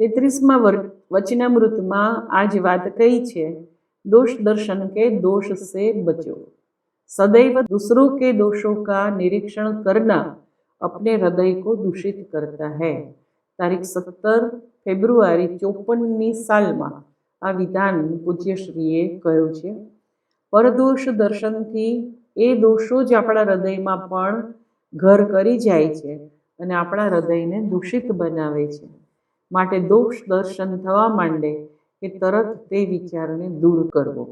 33માં वचनामृतમાં आज बात कही है, दोष दर्शन के दोष से बचो। सदैव दूसरों के दोषों का निरीक्षण करना अपने हृदय को दूषित करता है। तारीख 17 फेब्रुआरी 54ની સાલમાં આ વિધાન પૂજ્યશ્રીએ કહ્યું છે। પરદોષ દર્શનથી એ દોષો જ આપણા હૃદયમાં પણ ઘર કરી જાય છે અને આપણા હૃદયને દૂષિત બનાવે છે। માટે દોષ દર્શન થવા માંડે કે તરત તે વિચારને દૂર કરવો।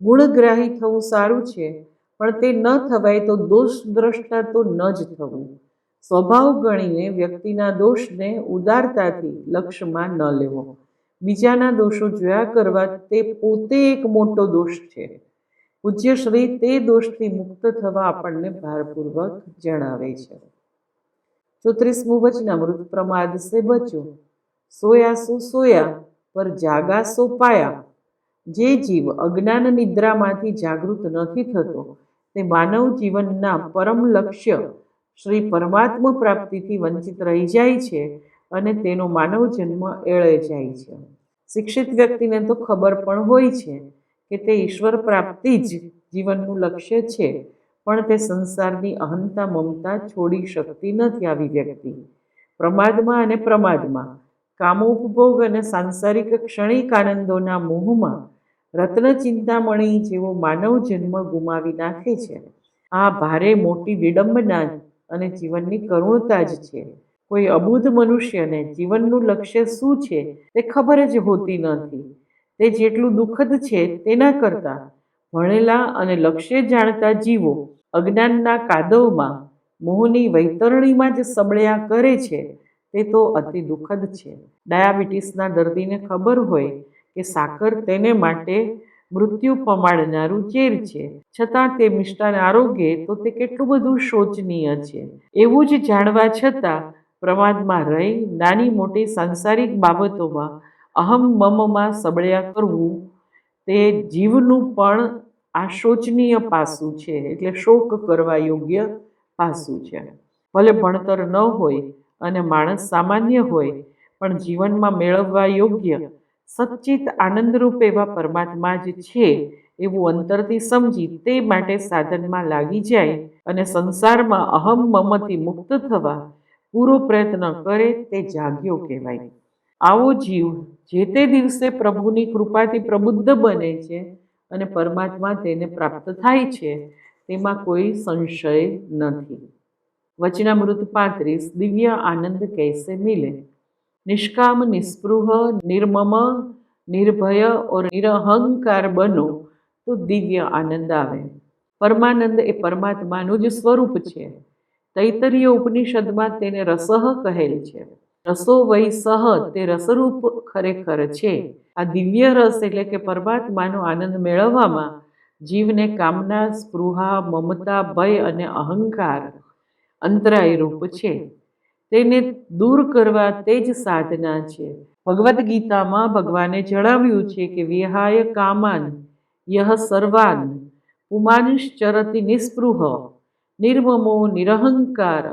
ગુણગ્રાહી થવું સારું છે, પણ તે ન થવાય તો દોષ દ્રષ્ટા તો ન જ થવું। સ્વભાવ ગણીને વ્યક્તિના દોષને ઉદારતાથી લક્ષ્યમાં ન લેવો। બીજાના દોષો જોયા કરવા તે પોતે એક મોટો દોષ છે। પૂજ્યશ્રી તે દોષથી મુક્ત થવા આપણને ભારપૂર્વક જણાવે છે। 34મું વચનામૃત પ્રમાદ સે બચો। સોયા સો સોયા પર જાગા સો પાયા। જે જીવ અજ્ઞાન નિદ્રામાંથી જાગૃત નથી થતો તે માનવ જીવનના પરમ લક્ષ્ય શ્રી પરમાત્મા પ્રાપ્તિથી વંચિત રહી જાય છે અને તેનો માનવ જન્મ એળે જાય છે। શિક્ષિત વ્યક્તિને તો ખબર પણ હોય છે કે તે ઈશ્વર પ્રાપ્તિ જ જીવનનું લક્ષ્ય છે, પણ તે સંસારની અહંતા મમતા છોડી શકતી નથી। આવી વ્યક્તિ પ્રમાદમાં અને પ્રમાદમાં કામોપભોગ અને સાંસારિક ક્ષણિક આનંદોના મોહમાં રત્ન ચિંતામણી જેવો માનવ જન્મ ગુમાવી નાખે છે। આ ભારે મોટી વિડંબના અને જીવનની કરુણતા જ છે। કોઈ અબુદ્ધ મનુષ્યને જીવનનું લક્ષ્ય શું છે તે ખબર જ હોતી નથી। તે જેટલું દુઃખદ છે તેના કરતાં ભણેલા અને લક્ષ્ય જાણતા જીવો અજ્ઞાનના કાદવમાં મોહની વૈતરણીમાં જ સબળ્યા કરે છે તે તો અતિ દુઃખદ છે। ડાયાબિટીસના દર્દીને ખબર હોય કે સાકર તેને માટે મૃત્યુ પમાડનારું ઝેર છે, છતાં તે મિષ્ટાન આરોગે તો તે કેટલું બધું શોચનીય છે। એવું જ જાણવા છતાં પ્રમાદમાં રહી નાની મોટી સાંસારિક બાબતોમાં અહમ મમમાં સબળ્યા કરવું તે જીવનું પણ આ શોચનીય પાસું છે, એટલે શોક કરવા યોગ્ય પાસું છે। ભલે ભણતર ન હોય અને માણસ સામાન્ય હોય, પણ જીવનમાં મેળવવા યોગ્ય સચ્ચિત આનંદરૂપ એવા પરમાત્મા જ છે એવું અંતરથી સમજી તે માટે સાધનમાં લાગી જાય અને સંસારમાં અહમ મમથી મુક્ત થવા પૂરો પ્રયત્ન કરે તે જાગ્યો કહેવાય। આવો જીવ જે તે દિવસે પ્રભુની કૃપાથી પ્રબુદ્ધ બને છે અને પરમાત્મા તેને પ્રાપ્ત થાય છે તેમાં કોઈ સંશય નથી। वचनामृत 35 दिव्य आनंद कैसे मिले। निष्काम निस्पृह निर्मम निर्भय और निरहंकार बनो तो दिव्य आनंद आवे। परमानंद ए परमात्माનું જ સ્વરૂપ છે। તૈતરીય ઉપનિષદમાં તેને રસઃ કહેલ છે। રસો વૈ સહ તે રસરૂપ ખરેખર છે। આ દિવ્ય રસ એટલે કે પરમાત્માનો આનંદ મેળવવામાં જીવને કામના, સ્પૃહા, મમતા, ભય અને અહંકાર અંતરાય રૂપ છે। તેને દૂર કરવા તે જ સાધના છે। ભગવદ્ ગીતામાં ભગવાને જણાવ્યું છે કે વિહાય કામાન યહ સર્વાન પુમાનશ્ચરતિ નિસ્પૃહ નિર્મમો નિરહંકાર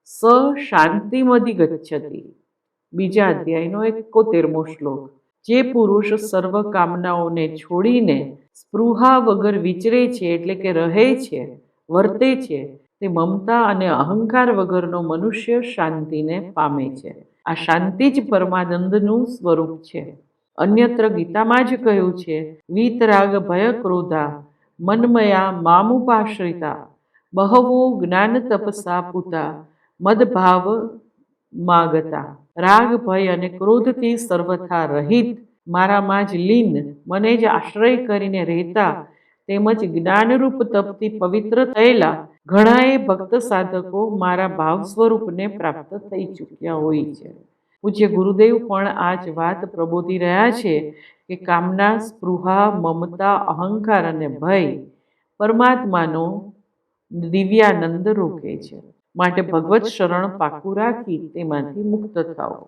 સ શાંતિમધિગચ્છતિ। બીજા અધ્યાયનો 71મો શ્લોક। જે પુરુષ સર્વ કામનાઓને છોડીને સ્પૃહા વગર વિચરે છે, એટલે કે રહે છે, વર્તે છે, તે મમતા અને અહંકાર વગરનો મનુષ્ય શાંતિને પામે છે। આ શાંતિ જ પરમાનંદનું સ્વરૂપ છે। અન્યત્ર ગીતામાં જ કહ્યું છે, વીતરાગ ભય ક્રોધા મન્મયા મામુપાશ્રિતા બહવો જ્ઞાન તપસા પૂતા મદભાવ માગતા। રાગ ભય અને ક્રોધથી સર્વથા રહિત, મારામાં જ લીન, મને જ આશ્રય કરીને રહેતા તેમજ જ્ઞાનરૂપ તપથી પવિત્ર થયેલા ઘણાએ ભક્ત સાધકો મારા ભાવ સ્વરૂપને પ્રાપ્ત થઈ ચૂક્યા હોય છે। પૂજ્ય ગુરુદેવ પણ આ જ વાત પ્રબોધી રહ્યા છે કે કામના, સ્પૃહા, મમતા, અહંકાર અને ભય પરમાત્માનો દિવ્યાનંદ રોકે છે। માટે ભગવત શરણ પાકું રાખી તેમાંથી મુક્ત થાઓ।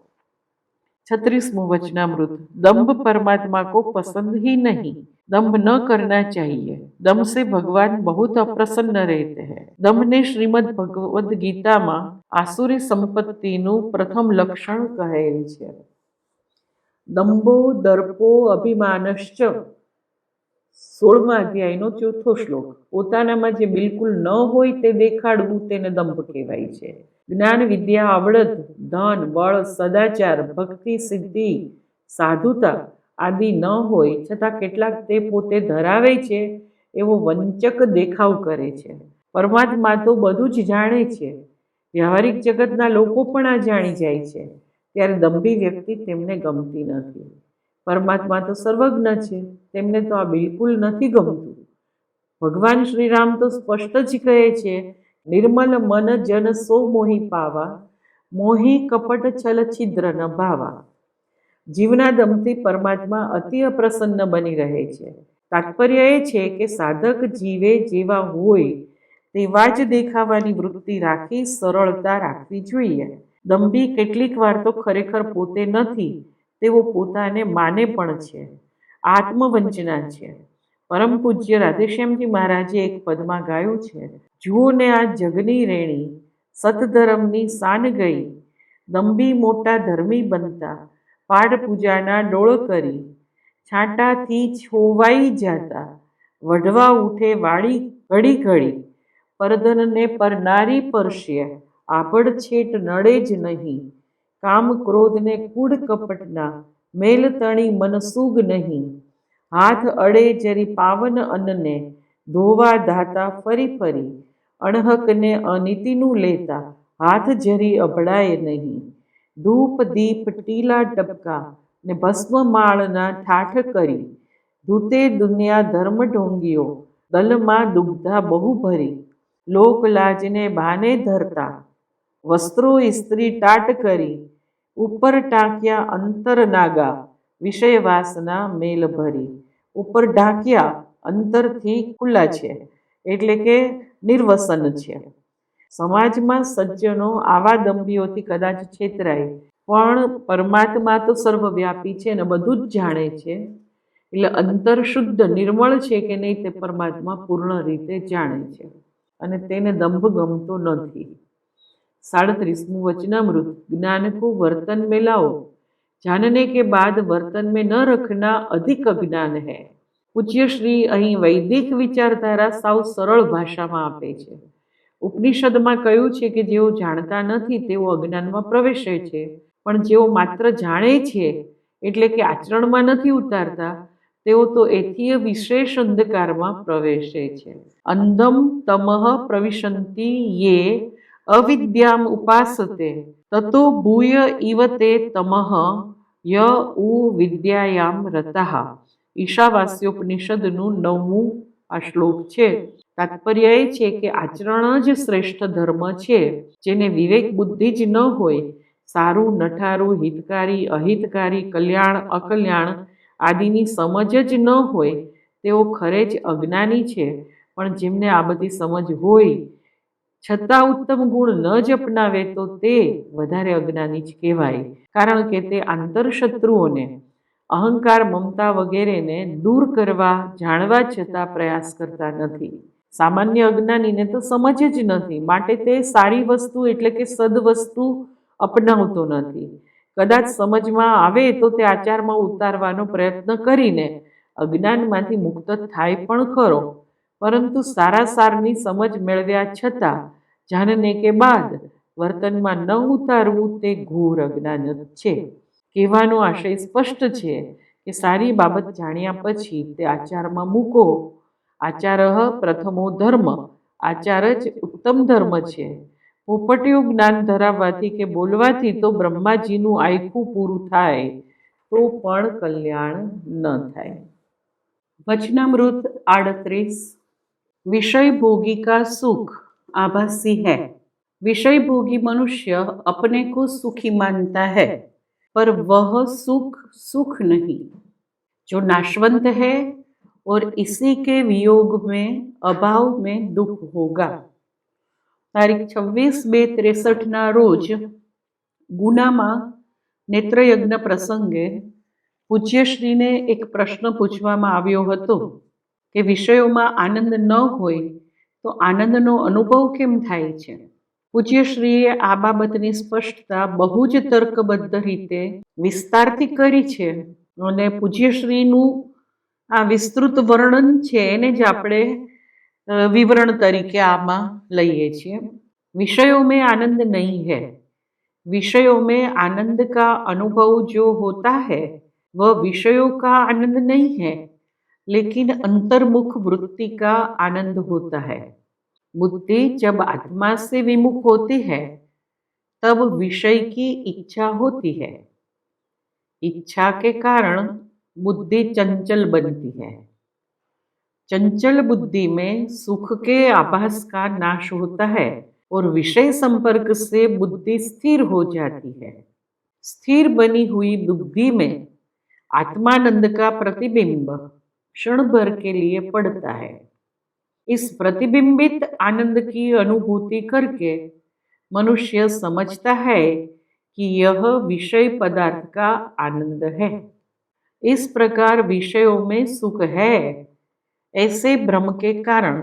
36મું वचनामृत। दम्भ परमात्मा को पसंद ही नहीं, दम्भ न करना चाहिए। दम्भ से भगवान बहुत अप्रसन्न रहते हैं। दम्भ ने श्रीमद् भगवद गीता में आसुरी संपत्तिનું પ્રથમ લક્ષણ કહેલ છે। દંભો દર્પો અભિમાનશ્ચ, 16મા અધ્યાયનો 4થો શ્લોક. પોતાનામાં જે બિલકુલ ન હોય તે દેખાડવું તેને દંભ કહેવાય છે. જ્ઞાન, વિદ્યા, આવડત, ધન, બળ, સદાચાર, ભક્તિ, સિદ્ધિ, સાધુતા આદિ ન હોય છતાં કેટલાક તે પોતે ધરાવે છે એવો વંચક દેખાવ કરે છે. પરમાત્મા તો બધું જ જાણે છે. વ્યવહારિક જગતના લોકો પણ આ જાણી જાય છે. ત્યારે દંભી વ્યક્તિ તેમને ગમતી નથી. પરમાત્મા તો સર્વજ્ઞ છે, તેમને તો આ બિલકુલ નથી ગમતું. ભગવાન શ્રી રામ તો સ્પષ્ટ જ કહે છે, નિર્મલ મન જન સો મોહી પાવા, મોહી કપટ છલ છિદ્ર ન ભાવા. જીવના દમથી પરમાત્મા અતિ અપ્રસન્ન બની રહે છે. તાત્પર્ય એ છે કે સાધક જીવે જેવા હોય તેવા જ દેખાવાની વૃત્તિ રાખી સરળતા રાખવી જોઈએ. દંભી કેટલીક વાર તો ખરેખર પોતે નથી તેવો પોતાને માને પણ છે. આત્મવંચના છે. પરમ પૂજ્ય રાધેશ્યામજી મહારાજે એક પદમાં ગાયું છે, જુઓ ને આ જગની રેણી, સતધર્મની શાન ગઈ, દંભી મોટા ધર્મી બનતા, પાઠ પૂજાના ડોળ કરી, છાંટાથી છોવાઈ જાતા, વઢવા ઉઠે વાળી ઘડી ઘડી, પરધનને પરનારી પરસ્ય, આભડ છેટ નડે જ નહીં, કામ ક્રોધને કૂડ કપટના, મેલ તણી મનસુગ નહીં, હાથ અડે જરી પાવન અન્નને, ધોવા ધાતા ફરી ફરી, અણહકને અનીતિનું લેતા, હાથ જરી અભડાય નહીં, ધૂપ દીપ ટીલા ટપકા ને ભસ્મ માળના ઠાઠ કરી, ધૂતે દુનિયા ધર્મ ઢોંગીઓ, દલમાં દુગ્ધા બહુ ભરી, લોક લાજને બાને ધરતા, વસ્ત્રો ઇસ્ત્રી ટાટ કરી, ઉપર ટાંક્યા અંતર નાગા, વિષય વાસના મેલ ભરી. ઉપર ઢાંક્યા, અંતરથી ખુલ્લા છે, એટલે કે નિર્વસન છે. સમાજમાં સજ્જનો આવા દંભીઓથી કદાચ છેતરાય, પણ પરમાત્મા તો સર્વવ્યાપી છે અને બધું જ જાણે છે. એટલે અંતર શુદ્ધ નિર્મળ છે કે નહીં તે પરમાત્મા પૂર્ણ રીતે જાણે છે અને તેને દંભ ગમતો નથી. 37મું વચનામૃત. જ્ઞાન કો વર્તન में लाओ, जानने के बाद वर्तन में न रखना अधिक अज्ञान है. પૂજ્ય શ્રી અહીં વૈદિક વિચારધારા સાવ સરળ ભાષામાં આપે છે. ઉપનિષદમાં કહ્યું છે કે જેઓ જાણતા નથી તેઓ અજ્ઞાનમાં પ્રવેશે છે, પણ જેઓ માત્ર જાણે છે એટલે કે આચરણમાં નથી ઉતારતા તેઓ તો એથી વિશેષ અંધકારમાં પ્રવેશે છે. અંધમ તમઃ પ્રવિશંતિ યે અવિદ્યામ ઉપાસતે, તતો ભૂય ઇવ તે તમઃ ય ઉ વિદ્યાયામ રતઃ. ઈશાવાસ્યોપનિષદનું 9મું આ શ્લોક છે. તાત્પર્ય એ છે કે આચરણ જ શ્રેષ્ઠ ધર્મ છે. જેને વિવેક બુદ્ધિ જ ન હોય, સારું નઠારું, હિતકારી અહિતકારી, કલ્યાણ અકલ્યાણ આદિની સમજ જ ન હોય તેઓ ખરે જ અજ્ઞાની છે. પણ જેમને આ બધી સમજ હોય છતાં ઉત્તમ ગુણ ન જ અપનાવે તો તે વધારે અજ્ઞાની જ કહેવાય. કારણ કે તે આંતરશત્રુઓને, અહંકાર મમતા વગેરેને દૂર કરવા જાણવા છતાં પ્રયાસ કરતા નથી. સામાન્ય અજ્ઞાનીને તો સમજ જ નથી, માટે તે સારી વસ્તુ એટલે કે સદવસ્તુ અપનાવતો નથી. કદાચ સમજમાં આવે તો તે આચારમાં ઉતારવાનો પ્રયત્ન કરીને અજ્ઞાનમાંથી મુક્ત થાય પણ ખરો, પરંતુ સારા સારની સમજ મેળવ્યા છતાં જાણને કે બાદ વર્તનમાં ન ઉતારવું તે ઘોર અજ્ઞાન જ છે. કહેવાનો આશય સ્પષ્ટ છે કે સારી બાબત જાણ્યા પછી તે આચારમાં મૂકો. આચારઃ પ્રથમો ધર્મ, આચાર જ ઉત્તમ ધર્મ છે. પોપટીયું જ્ઞાન ધરાવવાથી કે બોલવાથી તો બ્રહ્માજીનું આયખું પૂરું થાય તો પણ કલ્યાણ ન થાય. वचनामृत 38. विषय भोगी का सुख आभासी है. विषय भोगी मनुष्य अपने को सुखी मानता है, पर वह सुख सुख नहीं, जो नाशवंत है और इसी के वियोग में अभाव में दुख होगा. तारीख 26/2/63 रोज गुनाમાં નેત્રયજ્ઞ પ્રસંગે પૂજ્યશ્રીને એક પ્રશ્ન પૂછવામાં આવ્યો હતો કે વિષયોમાં આનંદ ન હોય તો આનંદનો અનુભવ કેમ થાય છે. પૂજ્યશ્રીએ આ બાબતની સ્પષ્ટતા બહુ જ તર્કબદ્ધ રીતે વિસ્તારથી કરી છે અને પૂજ્યશ્રીનું આ વિસ્તૃત વર્ણન છે એને જ આપણે विवरण तरीके आमा लइए छिए। विषयों में आनंद नहीं है। विषयों में आनंद का अनुभव जो होता है वह विषयों का आनंद नहीं है, लेकिन अंतर्मुख वृत्ति का आनंद होता है। बुद्धि जब आत्मा से विमुख होती है तब विषय की इच्छा होती है। इच्छा के कारण बुद्धि चंचल बनती है। चंचल बुद्धि में सुख के आभास का नाश होता है और विषय संपर्क से बुद्धि स्थिर हो जाती है। स्थिर बनी हुई बुद्धि में आत्मानंद का प्रतिबिंब क्षण भर के लिए पड़ता है। इस प्रतिबिंबित आनंद की अनुभूति करके मनुष्य समझता है कि यह विषय पदार्थ का आनंद है। इस प्रकार विषयों में सुख है ऐसे भ्रम के कारण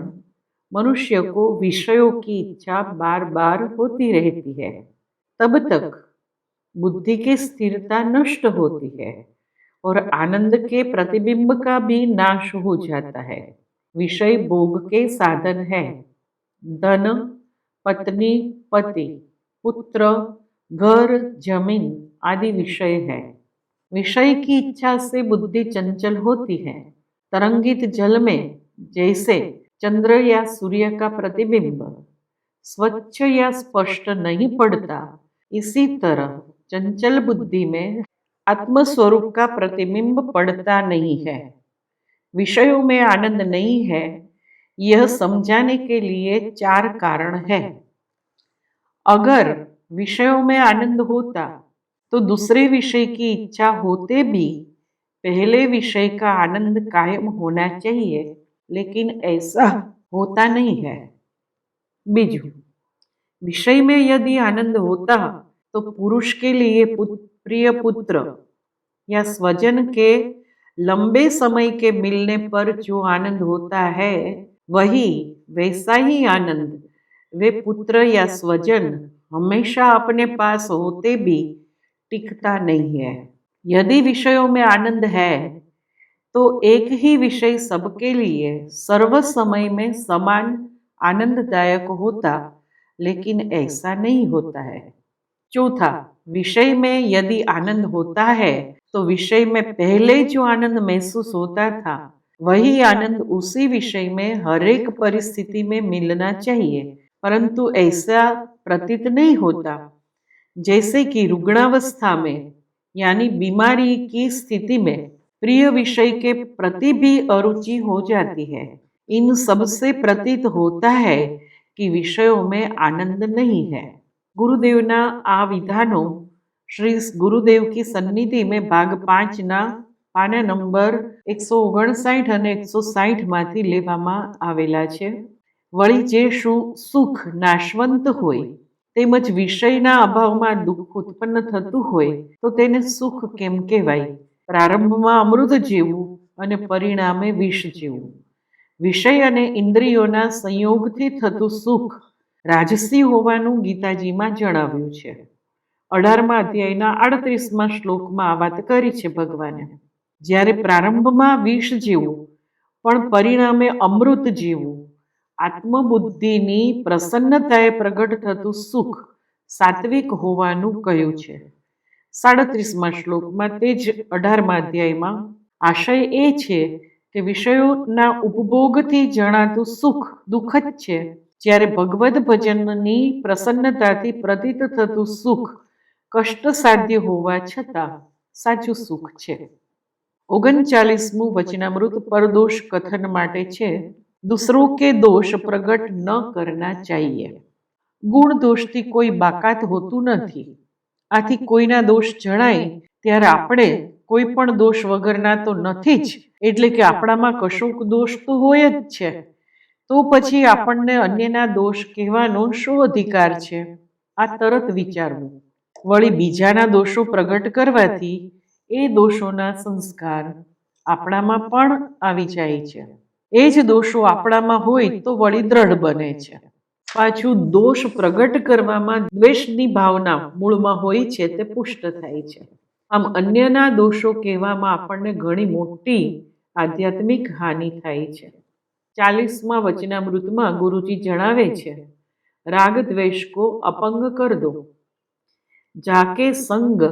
मनुष्य को विषयों की इच्छा बार बार होती रहती है। तब तक बुद्धि की स्थिरता नष्ट होती है और आनंद के प्रतिबिंब का भी नाश हो जाता है। विषय भोग के साधन है। धन, पत्नी, पति, पुत्र, घर, जमीन आदि विषय है। विषय की इच्छा से बुद्धि चंचल होती है। तरंगित जल में जैसे चंद्र या सूर्य का प्रतिबिंब स्वच्छ या स्पष्ट नहीं पड़ता, इसी तरह चंचल बुद्धि में आत्मस्वरूप का प्रतिबिंब पड़ता नहीं है। विषयों में आनंद नहीं है, यह समझाने के लिए 4 कारण है। अगर विषयों में आनंद होता तो दूसरे विषय की इच्छा होते भी पहले विषय का आनंद कायम होना चाहिए, लेकिन ऐसा होता नहीं है। बीजू, विषय में यदि आनंद होता तो पुरुष के लिए प्रिय पुत्र या स्वजन के लंबे समय के मिलने पर जो आनंद होता है वही वैसा ही आनंद वे पुत्र या स्वजन हमेशा अपने पास होते भी टिकता नहीं है। यदि विषयों में आनंद है तो एक ही विषय सबके लिए सर्व समय में समान आनंददायक होता, लेकिन ऐसा नहीं होता है। चौथा, विषय में यदि आनंद होता है तो विषय में पहले जो आनंद महसूस होता था वही आनंद उसी विषय में हर एक परिस्थिति में मिलना चाहिए, परंतु ऐसा प्रतीत नहीं होता। जैसे कि रुग्णावस्था में यानी बीमारी की स्थिति में प्रिय विषय के प्रति भी अरुचि हो जाती है। इन सब से प्रतीत होता है कि विषयों में आनंद नहीं है। गुरुदेवना आ विधानों श्री गुरुदेव की सन्निधि में भाग 5 ना पाना नंबर 159 અને 160 માંથી લેવામાં આવેલા છે। વળી જે સુખ નાશવંત હોય તેમજ વિષયના અભાવમાં દુઃખ ઉત્પન્ન થતું હોય તો તેને સુખ કેમ કહેવાય? પ્રારંભમાં અમૃત જેવું અને પરિણામે વિષ જેવું। વિષય અને ઇન્દ્રિયોના સંયોગથી થતું સુખ રાજસી હોવાનું ગીતાજીમાં જણાવ્યું છે। 18મા અધ્યાયના 38મા શ્લોકમાં આ વાત કરી છે ભગવાને। જ્યારે પ્રારંભમાં વિષ જેવું પણ પરિણામે અમૃત જેવું આત્મબુદ્ધિની પ્રસન્નતાએ પ્રગટ થતું સુખ સાત્વિક હોવાનું કહ્યું છે। 37મા શ્લોકમાં તે જ 18મા અધ્યાયમાં આશય એ છે કે વિષયોના ઉપભોગથી જણાતું સુખ દુઃખ જ છે, જ્યારે ભગવદ ભજનની પ્રસન્નતાથી પ્રતીત થતું સુખ કષ્ટસાધ્ય હોવા છતાં સાચું સુખ છે। 39મું વચનામૃત પરદોષ કથન માટે છે। दूसरों के दोष प्रगट न करना चाहिए। गुण दोषથી કોઈ બાકાત હોતું નથી। આથી કોઈના દોષ જણાય ત્યારે આપણે કોઈ પણ દોષ વગરના તો નથી જ, એટલે કે આપણામાં કશોક દોષ તો હોય જ છે, તો પછી આપણને અન્યના દોષ કહેવાનો શો અધિકાર છે? આ તરત વિચારવું। વળી બીજાના દોષો પ્રગટ કરવાથી એ દોષોના સંસ્કાર આપણામાં પણ આવી જાય છે। એ જ દોષો આપણામાં હોય તો વળી દ્રઢ બને છે। પાછું દોષ પ્રગટ કરવામાં દ્વેષની ભાવના મૂળમાં હોય છે તે પુષ્ટ થાય છે. આમ અન્યના દોષો કહેવામાં આપણને ઘણી મોટી આધ્યાત્મિક હાનિ થાય છે. 40મા વચનામૃતમાં ગુરુજી જણાવે છે, રાગ દ્વેષ કો અપંગ કર દો, જાકે સંગ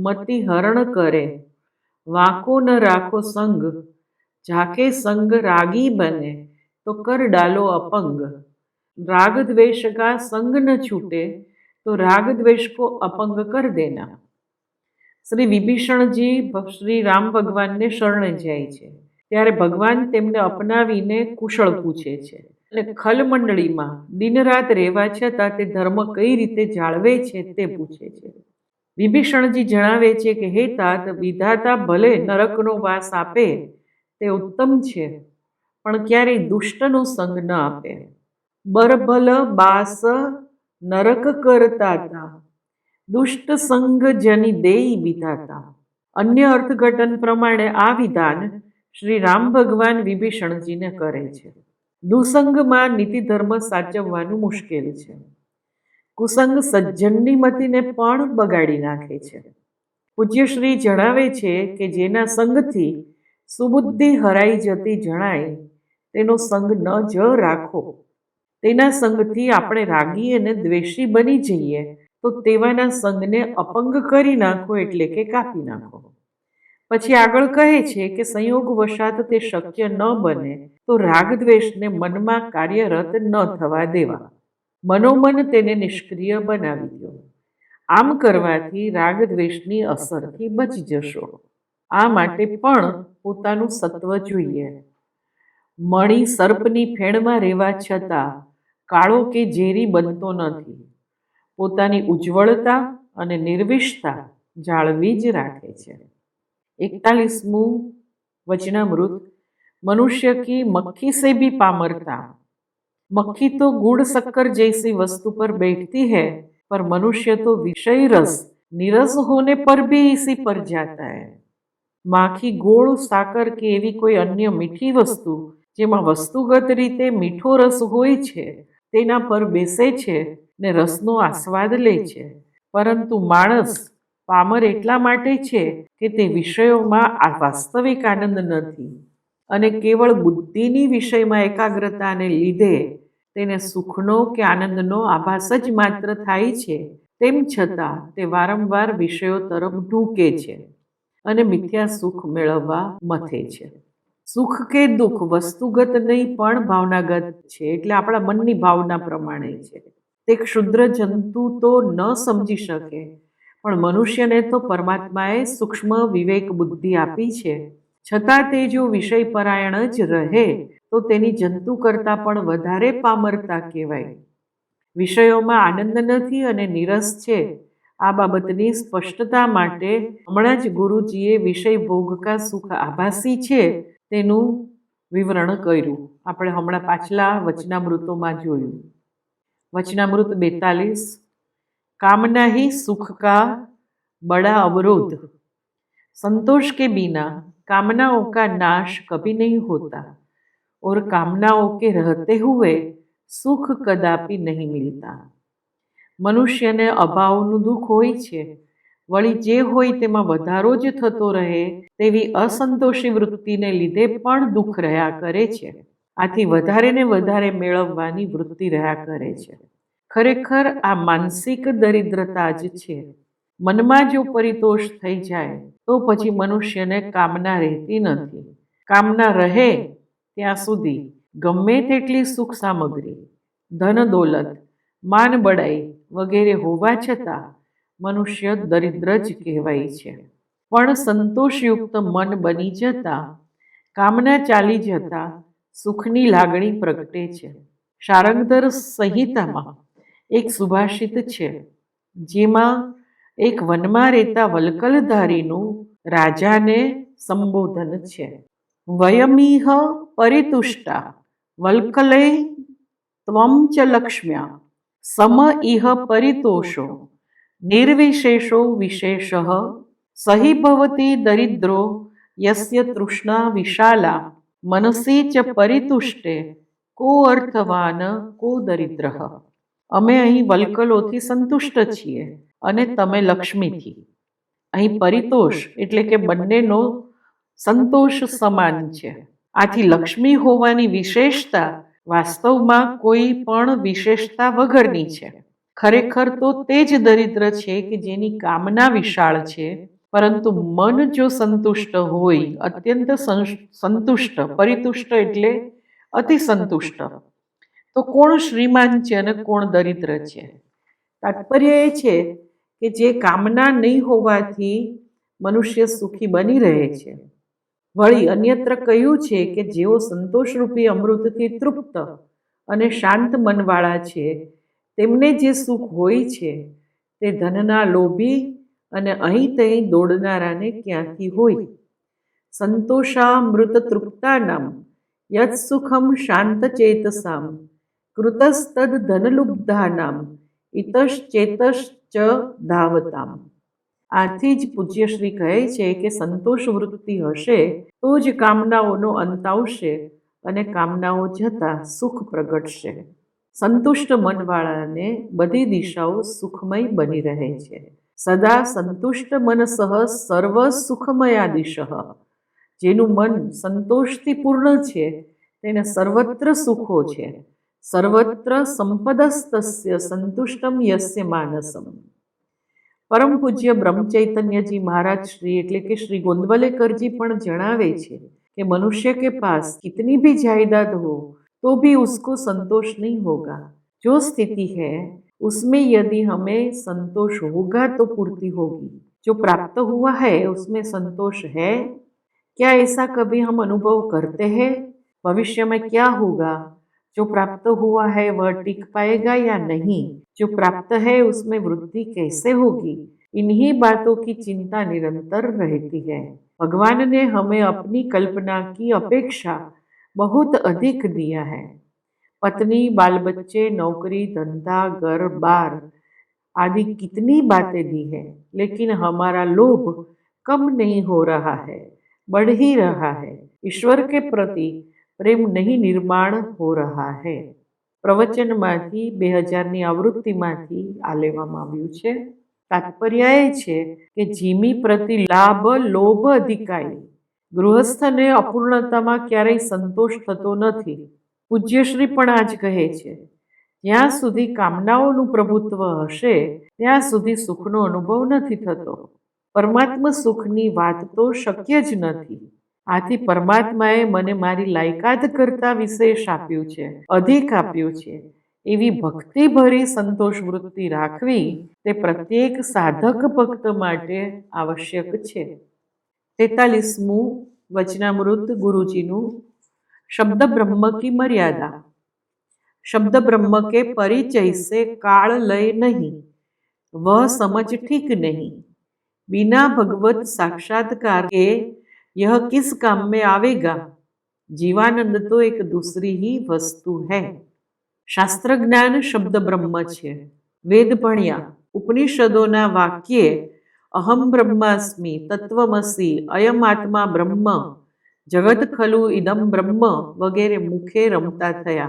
મતિ હરણ કરે, વાંકો ન રાખો સંગ, જાકે સંગ रागी बने तो कर डालो अपंग. राग द्वेष का संग न छूटे तो राग द्वेष को अपंग कर देना. શ્રી વિભીષણજી શ્રી રામ ભગવાનને શરણે જાય છે ત્યારે ભગવાન તેમને અપનાવીને કુશળ પૂછે છે અને ખલમંડળીમાં દિનરાત રહેવા છતાં તે ધર્મ કઈ રીતે જાળવે છે તે પૂછે છે. વિભીષણજી જણાવે છે કે હે તાત, વિધાતા ભલે નરકનો વાસ આપે તે ઉત્તમ છે, પણ ક્યારેય દુષ્ટનો સંગ ન આપે. બરભલ બાસ નરક કરતા હતા, દુષ્ટ સંગ જની દેઈ વિધાતા. અન્ય અર્થઘટન પ્રમાણે આ વિધાન શ્રી રામ ભગવાન વિભીષણજીને કરે છે. દુસંગમાં નીતિ ધર્મ સાચવવાનું મુશ્કેલ છે. કુસંગ સજ્જનની મતિને પણ બગાડી નાખે છે. પૂજ્યશ્રી જણાવે છે કે જેના સંગથી સુબુદ્ધિ હરાઈ જતી જણાય તેનો સંગ ન જ રાખો. તેના સંગથી આપણે રાગી અને દ્વેષી બની જઈએ તો તેવાના સંગને અપંગ કરી નાખો, એટલે કે કાપી નાખો. પછી આગળ કહે છે કે સંયોગ વશાત તે શક્ય ન બને તો રાગ દ્વેષને મનમાં કાર્યરત ન થવા દેવા, મનોમન તેને નિષ્ક્રિય બનાવી દો. આમ કરવાથી રાગ દ્વેષની અસરથી બચી જશો. આ માટે પણ પોતાનું સત્વ જોઈએ. મણી સર્પની ફેણમાં રહેવા છતાં કાળો કે ઝેરી બનતો નથી. પોતાની ઉજ્જવળતા અને નિર્વિષતા જાળવી જ રાખે છે. 41મું વચનામૃત. मनुष्य की मक्खी से भी पामरता. मक्खी तो गुड़ शक्कर जैसी वस्तु पर बैठती है, पर मनुष्य तो विषय रस निरस होने पर भी इसी पर जाता है. माखी गोળ સાકર કે એવી કોઈ અન્ય મીઠી વસ્તુ જેમાં વસ્તુગત રીતે મીઠો રસ હોય છે તેના પર બેસે છે ને રસનો આસ્વાદ લે છે, પરંતુ માણસ પામર એટલા માટે છે કે તે વિષયોમાં વાસ્તવિક આનંદ નથી અને કેવળ બુદ્ધિની વિષયમાં એકાગ્રતાને લીધે તેને સુખનો કે આનંદનો આભાસ જ માત્ર થાય છે. તેમ છતાં તે વારંવાર વિષયો તરફ ઢૂકે છે અને મિથ્યા સુખ મેળવવા મથે છે. સુખ કે દુઃખ વસ્તુગત નહીં પણ ભાવનાગત છે, એટલે આપણા મનની ભાવના પ્રમાણે છે. તે ક્ષુદ્ર જંતુ તો ન સમજી શકે, પણ મનુષ્યને તો પરમાત્માએ સૂક્ષ્મ વિવેક બુદ્ધિ આપી છે. છતાં તે જો વિષય પરાયણ જ રહે તો તેની જંતુ કરતાં પણ વધારે પામરતા કહેવાય. વિષયોમાં આનંદ નથી અને નિરસ છે. આ બાબતની સ્પષ્ટતા માટે હમણાં જ ગુરુજીએ વિષય ભોગ કા સુખ આભાસી છે તેનું વિવરણ કર્યું. આપણે હમણાં પાછલા વચનામૃતોમાં જોયું. वचनामृत 42. कामना ही सुख का बड़ा अवरोध. संतोष के बिना कामनाओं का नाश कभी नहीं होता और कामनाओं के रहते हुए सुख कदापि नहीं मिलता. મનુષ્યને અભાવનું દુઃખ હોય છે, વળી જે હોય તેમાં વધારો જ થતો રહે તેવી અસંતોષી વૃત્તિને લીધે પણ દુઃખ રહ્યા કરે છે. આથી વધારે ને વધારે મેળવવાની વૃત્તિ રહ્યા કરે છે. ખરેખર આ માનસિક દરિદ્રતા જ છે. મનમાં જો પરિતોષ થઈ જાય તો પછી મનુષ્યને કામના રહેતી નથી. કામના રહે ત્યાં સુધી ગમે તેટલી સુખ સામગ્રી, ધન દોલત, માન બડાઈ વગેરે હોવા છતાં મનુષ્ય દરિદ્ર જ કહેવાય છે. પણ સંતોષયુક્ત મન બની જતા, કામના ચાલી જતા સુખની લાગણી પ્રગટે છે. શારંગધર સંહિતામાં એક સુભાષિત છે, જેમાં એક વનમાં રહેતા વલ્કલધારીનું રાજાને સંબોધન છે. વયમીહ પરિતુષ્ટા વલ્કલે ત્વમ ચ લક્ષ્મ્યા સમ ઇહ પરિતોષો નિર્વિશેષો વિશેષ સહી ભવતી દરિદ્રો યસ્ય તૃષ્ણા વિશાલા મનસી ચ પરિતુષ્ટે કો અર્થવાન કો દરિદ્ર. અમે અહીં વલ્કલોથી સંતુષ્ટ છીએ અને તમે લક્ષ્મીથી. અહીં પરિતોષ એટલે કે બંનેનો સંતોષ સમાન છે. આથી લક્ષ્મી હોવાની વિશેષતા વાસ્તવમાં કોઈ પણ વિશેષતા વગરની છે. ખરેખર તો તે જ દરિદ્ર છે કે જેની કામના વિશાળ છે, પરંતુ મન જો સંતુષ્ટ હોય, અત્યંત સંતુષ્ટ, પરિતુષ્ટ એટલે અતિ સંતુષ્ટ, તો કોણ શ્રીમાન છે અને કોણ દરિદ્ર છે? તાત્પર્ય એ છે કે જે કામના નહીં હોવાથી મનુષ્ય સુખી બની રહે છે. વળી અન્યત્ર કહ્યું છે કે જેઓ સંતોષરૂપી અમૃતથી તૃપ્ત અને શાંત મનવાળા છે, તેમને જે સુખ હોય છે તે ધનના લોભી અને અહીં તહીં દોડનારાને ક્યાંથી હોય? સંતોષામૃત તૃપ્તાનામ યત સુખમ શાંત ચેતસામ કૃતસ્તદ ધનલુબ્ધાનામ ઇતશ્ચેતશ્ચ ધાવતામ. આથી જ પૂજ્યશ્રી કહે છે કે સંતોષ વૃત્તિ હશે તો જ કામનાઓનો અંત આવશે અને કામનાઓ જતા સુખ પ્રગટશે. સંતુષ્ટ મનવાળાને બધી દિશાઓ સુખમય બની રહે છે. સદા સંતુષ્ટ મનસઃ સર્વ સુખમયા દિશઃ. જેનું મન સંતોષથી પૂર્ણ છે તેને સર્વત્ર સુખો છે. સર્વત્ર સંપદસ્તસ્ય સંતુષ્ટમ યસ્ય માનસમ. પરમ પૂજ્ય બ્રહ્મચૈતન્યજી મહારાજ શ્રી એટલે કે શ્રી गोंदवलेकरजी પણ જણાવે છે कि मनुष्य के पास कितनी भी जायदाद हो तो भी उसको संतोष नहीं होगा. जो स्थिति है उसमें यदि हमें संतोष होगा तो पूर्ति होगी. जो प्राप्त हुआ है उसमें संतोष है क्या, ऐसा कभी हम अनुभव करते हैं? भविष्य में क्या होगा? जो प्राप्त हुआ है वह टिक पाएगा या नहीं? जो प्राप्त है उसमें वृद्धि कैसे होगी? इन्हीं बातों की चिंता निरंतर रहती है. भगवान ने हमें अपनी कल्पना की अपेक्षा बहुत अधिक दिया है. पत्नी, बाल बच्चे, नौकरी, धंधा, घर बार आदि कितनी बातें दी है, लेकिन हमारा लोभ कम नहीं हो रहा है, बढ़ ही रहा है. ईश्वर के प्रति प्रेम नहीं निर्माण हो रहा है. પ્રવચનમાંથી 2000ની આવૃત્તિમાંથી આ લેવામાં આવ્યું છે. તાત્પર્ય એ છે કે જીમી પ્રતિ લાભ લોભ અધિકાય. ગૃહસ્થને અપૂર્ણતામાં ક્યારેય સંતોષ થતો નથી. પૂજ્યશ્રી પણ આ જ કહે છે, જ્યાં સુધી કામનાઓનું પ્રભુત્વ હશે ત્યાં સુધી સુખનો અનુભવ નથી થતો. પરમાત્મા સુખની વાત તો શક્ય જ નથી. આથી પરમાત્માએ મને મારી લાયકાત કરતા વિશેષ આપ્યું છે, અધિક આપ્યું છે. એવી ભક્તિભરી સંતોષ વૃત્તિ રાખવી તે પ્રત્યેક સાધક ભક્ત માટે આવશ્યક છે. 43મું વચનામૃત ગુરુજીનું. शब्द ब्रह्म की मर्यादा. शब्द ब्रह्म के परिचय से काल लय नहीं, वह समझ ठीक नहीं. बिना भगवत साक्षात्कार के यह किस काम में आवेगा? जीवानंद तो एक दूसरी ही वस्तु है. शास्त्र ज्ञान शब्द ब्रह्म छे. वेद भण्या, उपनिषदोना वाक्ये अहम ब्रह्मास्मि, तत्वमसि, अयम आत्मा ब्रह्म, जगत खलु इदम ब्रह्म वगैरे मुखे रमता थया.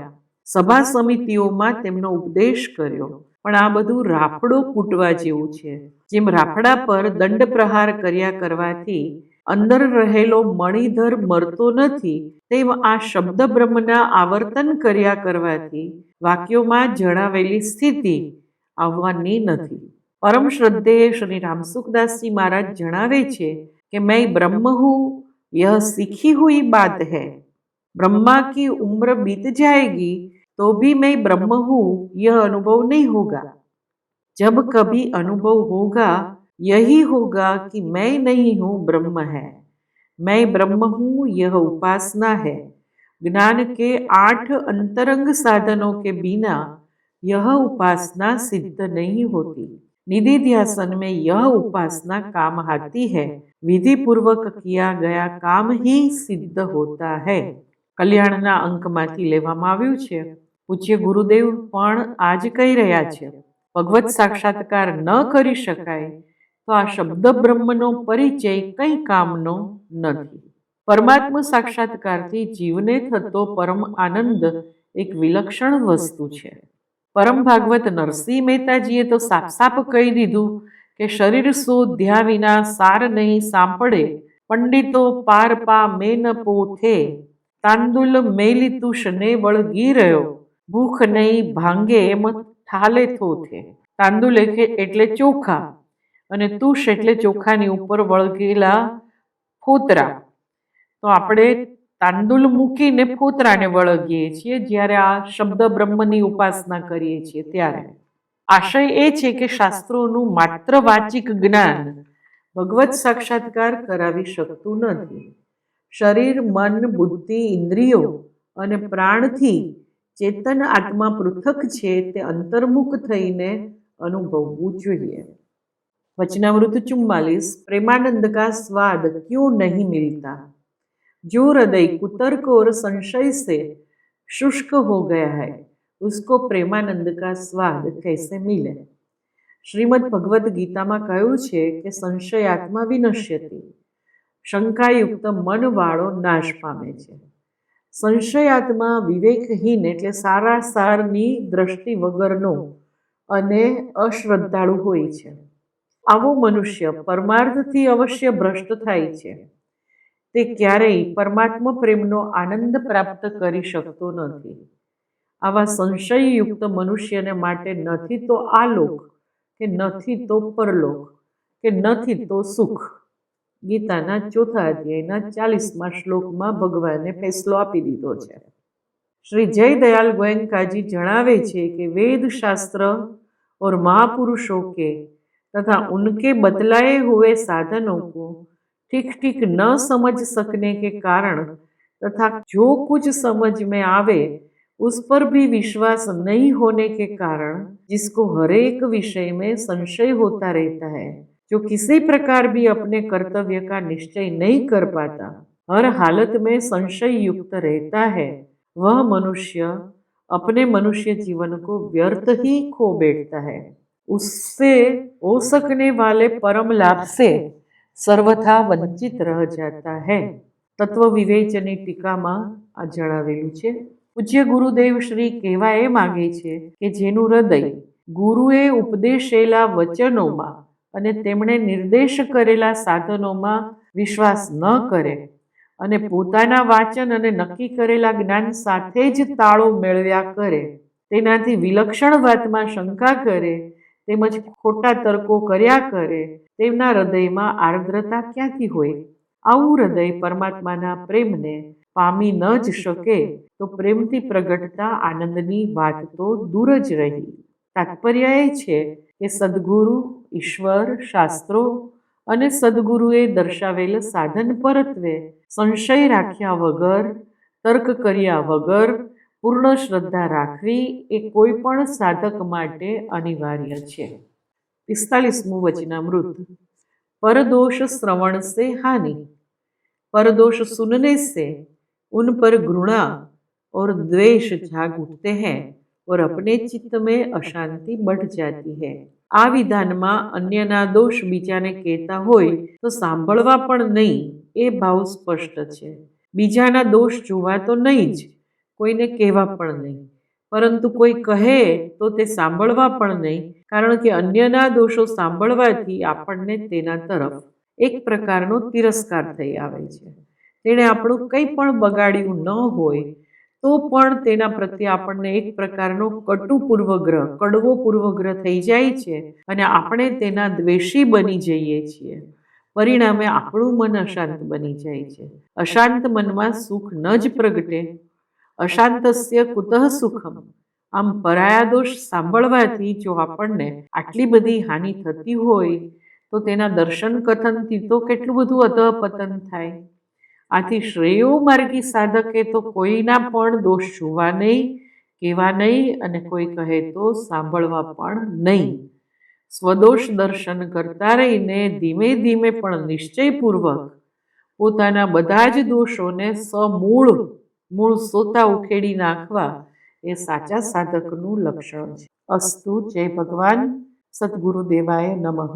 सभा समितिओमां तेमनो उपदेश कर्यो, पण आ बधुं राफड़ो कूटवा जेवुं छे. जेम राफड़ा पर दंड प्रहार कर्या करवाथी अंदर रहेलो मणिधर मरतो नथी, तेम आ शब्द ब्रह्मना आवर्तन कर्या करवाथी वाक्योमां जणावेली स्थिति आववानी नथी. परम श्रद्धेय श्री रामसुखदासजी महाराज जणावे छे कि मैं ब्रह्म हूँ, यह सीखी हुई बात है. ब्रह्मा की उम्र बीत जाएगी तो भी मैं ब्रह्म हूँ यह अनुभव नहीं होगा. जब कभी अनुभव होगा यही होगा कि मैं नहीं हूँ, ब्रह्म है. मैं ब्रह्म हूँ यह उपासना है. ज्ञान के 8 अंतरंग साधनों के बिना यह उपासना सिद्ध नहीं होती. निधिध्यासन में यह उपासना काम आती है. विधि पूर्वक किया गया काम ही सिद्ध होता है. कल्याणना अंकमांथी लेवामां आव्युं छे. पूज्य गुरुदेव पण आज कही रह्या छे, भगवत साक्षात्कार न करी शकाय तो आ शब्द ब्रह्मनो परिचय कई कामनो नथी. परमात्मा साक्षात्कारथी जीवने थतो परम आनंद એક વિલક્ષણ વસ્તુ છે. પરમ ભાગવત નરસિંહ મહેતાજીએ તો સાફ કહી દીધું કે શરીર શોધ્યા વિના સાર નહીં સાંપડે, પંડિતો પાર પા મેન પોથે, તાંદુલ મેલી તુષ ને વળગી રહ્યો, ભૂખ નહીં ભાંગે એમ ઠાલે થોથે. તાંદુલ એટલે ચોખા અને તુષ એટલે ચોખાની ઉપર વળગેલા ફોતરા. તો આપણે તાંદુલ મૂકીને ફોતરાને વળગીએ છીએ જ્યારે આ શબ્દ બ્રહ્મની ઉપાસના કરીએ છીએ ત્યારે. આશય એ છે કે શાસ્ત્રોનું માત્ર વાચિક જ્ઞાન ભગવત સાક્ષાત્કાર કરાવી શકતું નથી. શરીર, મન, બુદ્ધિ, ઇન્દ્રિયો અને પ્રાણથી ચેતન આત્મા પૃથક છે તે અંતર્મુખ થઈને અનુભવવું જોઈએ. वचनामृत 44। प्रेमानंद का स्वाद क्यों नहीं मिलता? जो हृदय कुतर्क और संशय से शुष्क हो गया है उसको प्रेमानंद का स्वाद कैसे मिले? श्रीमद् भगवद गीता में कह્યું છે કે સંશયાત્મા વિનશ્યતિ, શંકાયુક્ત મન વાળો નાશ પામે છે. સંશયાત્મા વિવેકહીન એટલે સારાસારની દ્રષ્ટિ વગરનો અને અશ્રદ્ધાળુ હોય છે. આવો મનુષ્ય પરમાર્થથી અવશ્ય ભ્રષ્ટ થાય છે. તે ક્યારેય પરમાત્મા પ્રેમનો આનંદ પ્રાપ્ત કરી શકતો નથી. આવા સંશયયુક્ત મનુષ્યને માટે નથી તો આ લોક, કે નથી તો પરલોક, કે નથી તો સુખ. ગીતાના 4 અધ્યાયના 40મા શ્લોકમાં ભગવાને ફેસલો આપી દીધો છે. શ્રી જયદયાલ गोयनकाजी जणावे छे कि वेद शास्त्र और महापुरुषों के तथा उनके बतलाए हुए साधनों को ठीक ठीक न समझ सकने के कारण तथा जो कुछ समझ में आवे उस पर भी विश्वास नहीं होने के कारण, जिसको हर एक विषय में संशय होता रहता है, जो किसी प्रकार भी अपने कर्तव्य का निश्चय नहीं कर पाता, हर हालत में संशय युक्त रहता है, वह मनुष्य अपने मनुष्य जीवन को व्यर्थ ही खो बैठता है. उससे हो सकने वाले परम लाभ से सर्वथा वंचित रह जाता है. तत्व विवेचनी टीकाમાં આ જણાવેલું છે. પૂજ્ય ગુરુદેવ શ્રી કહેવા એ માગે છે કે જેનું હૃદય ગુરુએ ઉપદેશેલા વચનોમાં અને તેમણે નિર્દેશ કરેલા સાધનોમાં વિશ્વાસ ન કરે અને પોતાના વાચન અને નક્કી કરેલા જ્ઞાન સાથે જ તાળો મેળવ્યા કરે, તેનાથી વિલક્ષણ વાતમાં શંકા કરે તેમજ ખોટા તર્કો કર્યા કરે, તેમના હૃદયમાં આર્દ્રતા ક્યાંથી હોય? આવું હૃદય પરમાત્માના પ્રેમને પામી ન જ શકે તો પ્રેમથી પ્રગટતા આનંદની વાત તો દૂર જ રહી. તાત્પર્ય એ છે કે સદગુરુ, ઈશ્વર, શાસ્ત્રો અને સદગુરુએ દર્શાવેલ સાધન પરત્વે સંશય રાખ્યા વગર, તર્ક કર્યા વગર પૂર્ણ શ્રદ્ધા રાખવી એ કોઈ પણ સાધક માટે અનિવાર્ય છે. 45મું વચનામૃત। परदोष श्रवण से हानि, परदोष सुनने से उन पर घृणा और द्वेष जाग उठते हैं और अपने चित्त में अशांति बढ़ जाती है. आ विधान में अन्यना दोष बीजाने कहता होय तो सांभळवा पण नहीं ए भाव स्पष्ट है. बीजाना दोष जोवा तो नहीं ज, कोईने कहेवा पण नहीं, परंतु कोई कहे तो ते सांभळवा पण नहीं, कारण के अन्यना दोषो सांभळवाथी आपणने तेना तरफ एक प्रकारनो तिरस्कार थई आवे छे. तेणे आपणुं कंई पण बगाड्युं न होय तो पण तेना प्रत्ये आपणने एक प्रकारनो कटु पूर्वग्रह, कड़वो पूर्वग्रह थई जाय छे अने आपणे तेना द्वेषी बनी जईए छीए. परिणामे आपणुं मन अशांत बनी जाय छे. अशांत मनमा सुख न ज प्रगटे. अशांतस्य कुतः सुखम. आम पराया दोष सांभळवाथी जो आपणने आटली बधी हानि थती होय तो तेना दर्शन कथनथी तो केटલું બધું અધઃપતન થાય. आथी श्रेयो मार्गी साधके तो कोईना पण दोष जोवा नहीं, कहेवा नहीं अने कोई कहे तो सांभळवा पण नहीं. स्वदोष दर्शन करता रहीने धीमे धीमे पण निश्चयपूर्वक पोताना बधा ज दोषोने समूळ मूळ सोता उखेडी नाखवा ए साचा साधकनुं लक्षण छे. अस्तु. जय भगवान. सद्गुरुदेवाय नमः.